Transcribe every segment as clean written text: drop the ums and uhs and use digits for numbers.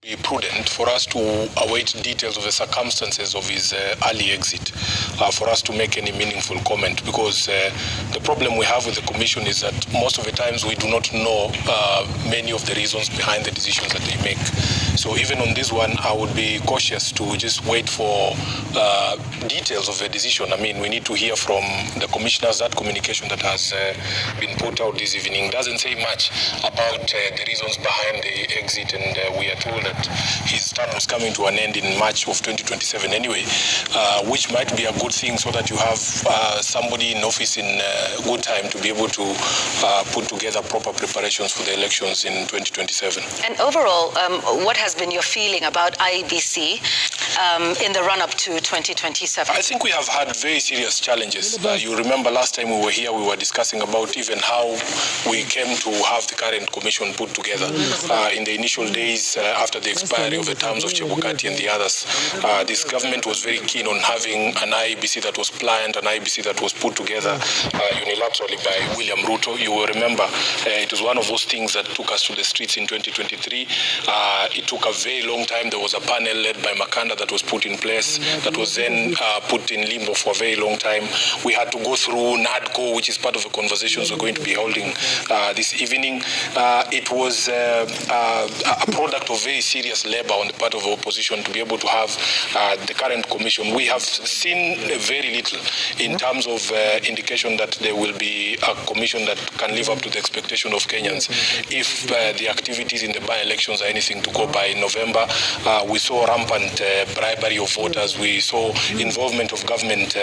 Be prudent for us to await details of the circumstances of his early exit for us to make any meaningful comment, because the problem we have with the commission is that most of the times we do not know many of the reasons behind the decisions that they make. So even on this one, I would be cautious to just wait for details of the decision. I mean, we need to hear from the commissioners. That communication that has been put out this evening doesn't say much about the reasons behind the exit, and we are told that his term was coming to an end in March of 2027 anyway, which might be a good thing, so that you have somebody in office in good time to be able to put together proper preparations for the elections in 2027. And overall, what has been your feeling about IEBC in the run-up to 2027? I think we have had very serious challenges. You remember last time we were here, we were discussing about even how we came to have the current commission put together. In the initial days after the expiry of the terms of Chebukati and the others, this government was very keen on having an IEBC that was pliant, an IEBC that was put together unilaterally by William Ruto. You will remember it was one of those things that took us to the streets in 2023. It took a very long time. There was a panel led by Makanda that was put in place, that was then put in limbo for a very long time. We had to go through NADCO, which is part of the conversations we're going to be holding this evening. It was a product of very serious labor on the part of the opposition to be able to have the current commission. We have seen very little in terms of indication that there will be a commission that can live up to the expectation of Kenyans. If the activities in the by-elections are anything to go by in November, we saw rampant bribery of voters. We saw involvement of government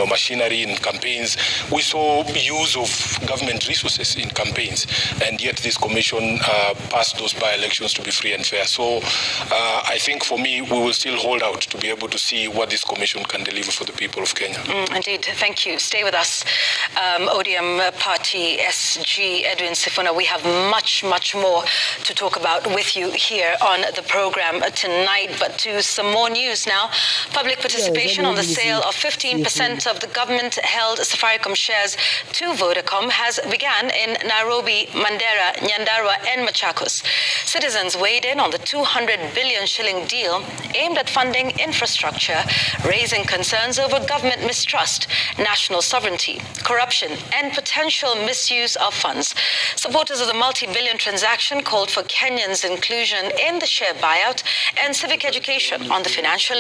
machinery in campaigns. We saw use of government resources in campaigns, and yet this commission passed those by-elections to be free and fair. So I think for me, we will still hold out to be able to see what this commission can deliver for the people of Kenya. Indeed, thank you. Stay with us. ODM Party SG Edwin Sifuna, we have much more to talk about with you here on the program tonight, but to some more news now. Public participation on the sale of 15% of the government-held Safaricom shares to Vodacom has begun in Nairobi, Mandera, Nyandarua and Machakos. Citizens weighed in on the 200 billion shilling deal aimed at funding infrastructure, raising concerns over government mistrust, national sovereignty, corruption and potential misuse of funds. Supporters of the multi-billion transaction called for Kenyans' inclusion in the share buyout and civic education on the financial